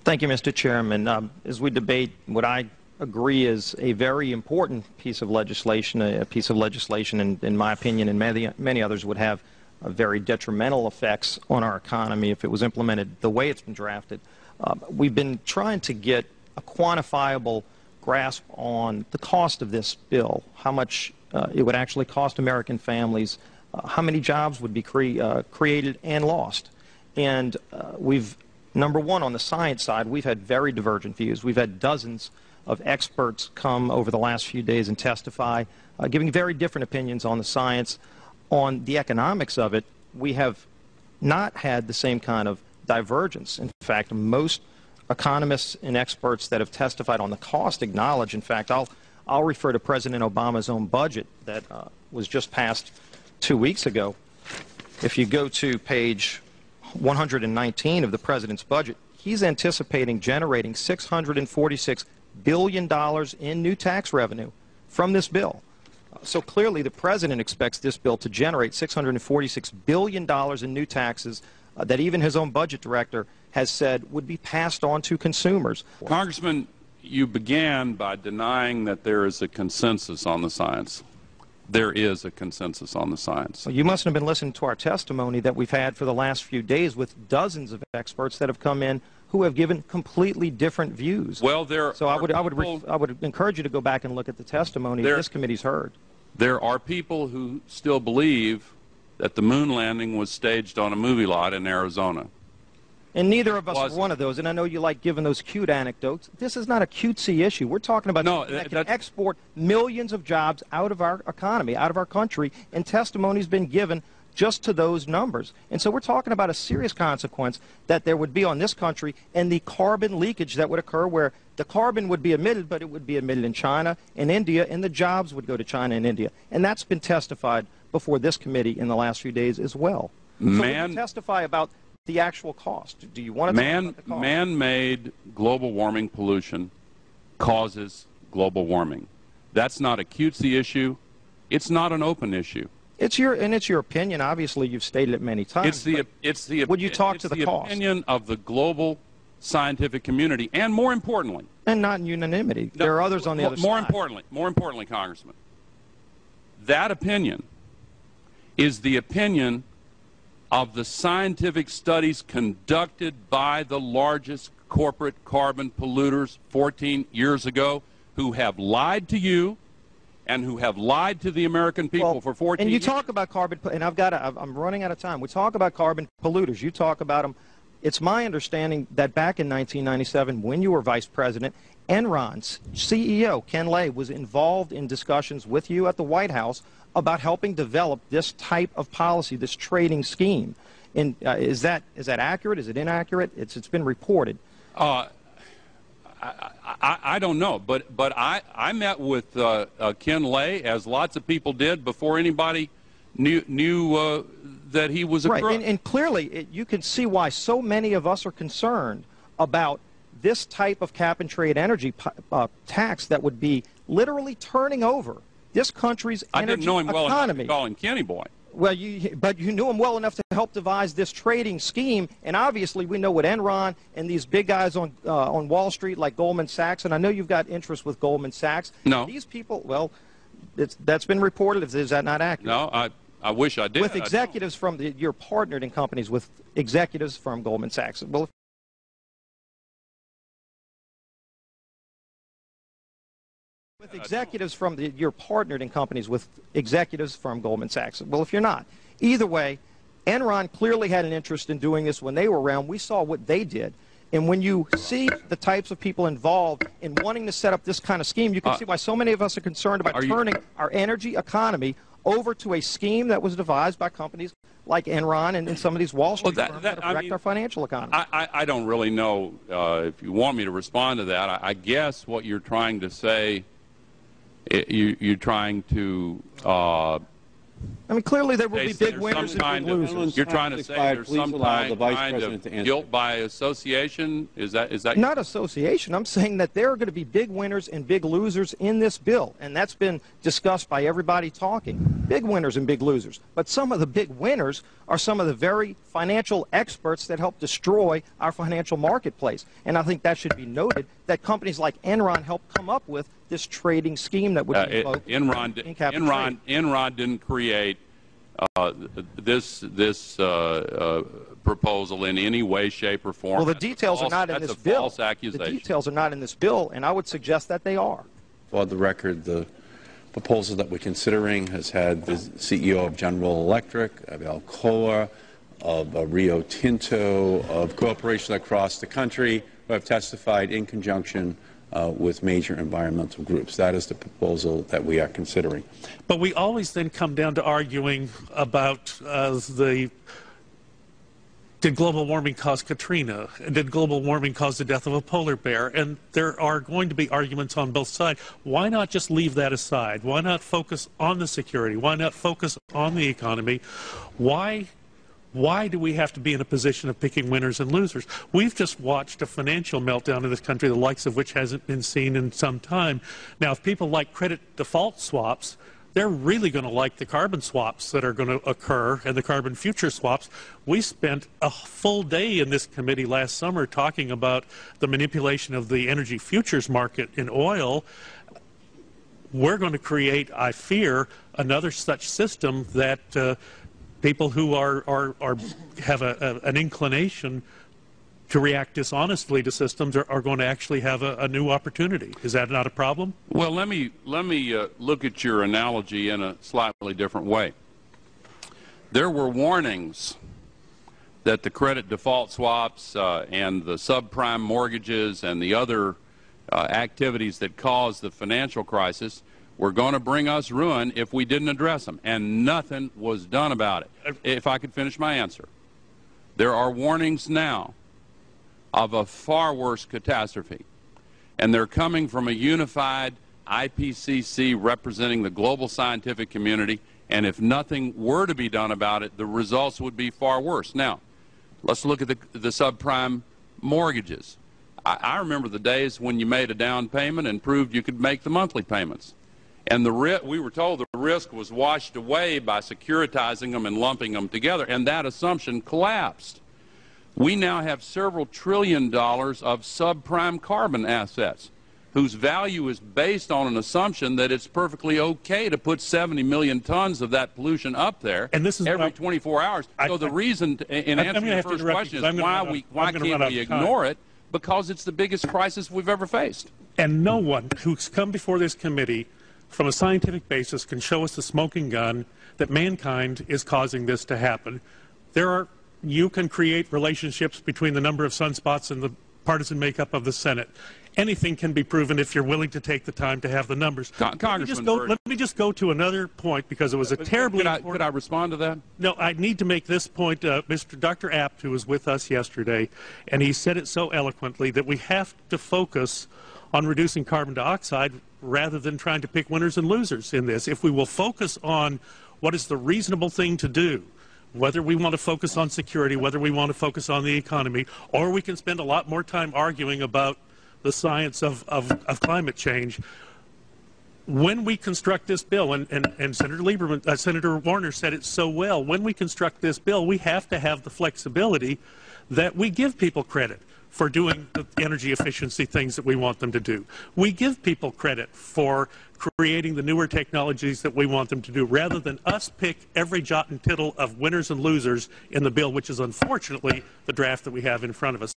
Thank you, Mr. Chairman. As we debate what I agree is a very important piece of legislation, a piece of legislation, in my opinion, and many others would have very detrimental effects on our economy if it was implemented the way it's been drafted. We've been trying to get a quantifiable grasp on the cost of this bill, how much it would actually cost American families, how many jobs would be created and lost. And number one, on the science side, we've had very divergent views. We've had dozens of experts come over the last few days and testify, giving very different opinions on the science. On the economics of it, we have not had the same kind of divergence. In fact, most economists and experts that have testified on the cost acknowledge, in fact, I'll refer to President Obama's own budget that was just passed 2 weeks ago. If you go to page 119 of the President's budget, he's anticipating generating $646 billion in new tax revenue from this bill. So clearly the President expects this bill to generate $646 billion in new taxes that even his own budget director has said would be passed on to consumers. Congressman, you began by denying that there is a consensus on the science. There is a consensus on the science. Well, you mustn't have been listening to our testimony that we've had for the last few days with dozens of experts that have come in who have given completely different views. Well, I would encourage you to go back and look at the testimony this committee's heard. There are people who still believe that the moon landing was staged on a movie lot in Arizona. And neither of us are one of those, and I know you like giving those cute anecdotes. This is not a cutesy issue. We're talking about something that can export millions of jobs out of our economy, out of our country, and testimony's been given just to those numbers. And so we're talking about a serious consequence that there would be on this country and the carbon leakage that would occur where the carbon would be emitted, but it would be emitted in China and India, and the jobs would go to China and India. And that's been testified before this committee in the last few days as well. So we testify about the actual cost. Do you want to talk about the cost? Man-made global warming pollution causes global warming. That's not a cutesy issue. It's not an open issue. It's your opinion. Obviously, you've stated it many times. Would you talk to the cost? Opinion of the global scientific community, and more importantly, and not in unanimity. There are others on the other side. More importantly, Congressman, that opinion is the opinion of the scientific studies conducted by the largest corporate carbon polluters 14 years ago, who have lied to you and who have lied to the American people for 14 years. And you talk about carbon, and I'm running out of time. We talk about carbon polluters. You talk about them. It's my understanding that back in 1997, when you were vice president, Enron's CEO, Ken Lay, was involved in discussions with you at the White House about helping develop this type of policy, this trading scheme. And is that accurate? Is it inaccurate? It's been reported. I don't know, but I met with Ken Lay, as lots of people did, before anybody knew that he was a crook. Right, and clearly you can see why so many of us are concerned about this type of cap-and-trade energy tax that would be literally turning over this country's energy economy. I didn't know him well enough to call him Kenny Boy. Well, but you knew him well enough to help devise this trading scheme, and obviously we know what Enron and these big guys on Wall Street like Goldman Sachs, and I know you've got interest with Goldman Sachs. No. These people, well, that's been reported. Is that not accurate? No, I wish I did. With executives from you're partnered in companies with executives from Goldman Sachs. Well, with executives from you're partnered in companies with executives from Goldman Sachs. Well, if you're not, either way, Enron clearly had an interest in doing this when they were around. We saw what they did. And when you see the types of people involved in wanting to set up this kind of scheme, you can see why so many of us are concerned about turning our energy economy over to a scheme that was devised by companies like Enron and some of these Wall Street firms that affect our financial economy. I don't really know if you want me to respond to that. I guess what you're trying to say, you're trying to I mean, clearly there will be big There's winners some and big kind of- losers. You're trying to say there's some kind of guilt by association? Is that Not association. I'm saying that there are going to be big winners and big losers in this bill, and that's been discussed by everybody talking. Big winners and big losers. But some of the big winners are some of the very financial experts that help destroy our financial marketplace. And I think that should be noted, that companies like Enron helped come up with this trading scheme that would be invoked in cap and trade. Enron didn't create this proposal in any way, shape, or form. Well, the details are not in this bill. That's a false accusation. The details are not in this bill, and I would suggest that they are. For the record, the proposal that we're considering has had the CEO of General Electric, of Alcoa, of Rio Tinto, of corporations across the country who have testified in conjunction with major environmental groups. That is the proposal that we are considering. But we always then come down to arguing about did global warming cause Katrina? Did global warming cause the death of a polar bear? And there are going to be arguments on both sides. Why not just leave that aside? Why not focus on the security? Why not focus on the economy? Why do we have to be in a position of picking winners and losers? We've just watched a financial meltdown in this country, the likes of which hasn't been seen in some time. Now, if people like credit default swaps, they're really going to like the carbon swaps that are going to occur and the carbon future swaps. We spent a full day in this committee last summer talking about the manipulation of the energy futures market in oil. We're going to create, I fear, another such system that people who have an inclination to react dishonestly to systems are going to actually have a new opportunity. Is that not a problem? Well, let me look at your analogy in a slightly different way. There were warnings that the credit default swaps and the subprime mortgages and the other activities that caused the financial crisis were going to bring us ruin if we didn't address them, and nothing was done about it. If I could finish my answer. There are warnings now of a far worse catastrophe, and they're coming from a unified IPCC representing the global scientific community, and if nothing were to be done about it, the results would be far worse. Now, let's look at the subprime mortgages. I remember the days when you made a down payment and proved you could make the monthly payments. And we were told the risk was washed away by securitizing them and lumping them together, and that assumption collapsed. We now have several $1 trillion of subprime carbon assets whose value is based on an assumption that it's perfectly okay to put 70 million tons of that pollution up there every 24 hours. So the reason, in answering your first question, is why can't we ignore it? Because it's the biggest crisis we've ever faced. And no one who's come before this committee from a scientific basis can show us the smoking gun that mankind is causing this to happen. You can create relationships between the number of sunspots and the partisan makeup of the Senate. Anything can be proven if you're willing to take the time to have the numbers. Let me just go to another point, because it was a terribly important... Could I respond to that? No, I need to make this point. Dr. Apt, who was with us yesterday, and he said it so eloquently that we have to focus on reducing carbon dioxide rather than trying to pick winners and losers in this. If we will focus on what is the reasonable thing to do, whether we want to focus on security, whether we want to focus on the economy, or we can spend a lot more time arguing about the science of climate change. When we construct this bill, and Senator Warner said it so well, when we construct this bill, we have to have the flexibility that we give people credit for doing the energy efficiency things that we want them to do. We give people credit for creating the newer technologies that we want them to do, rather than us pick every jot and tittle of winners and losers in the bill, which is unfortunately the draft that we have in front of us.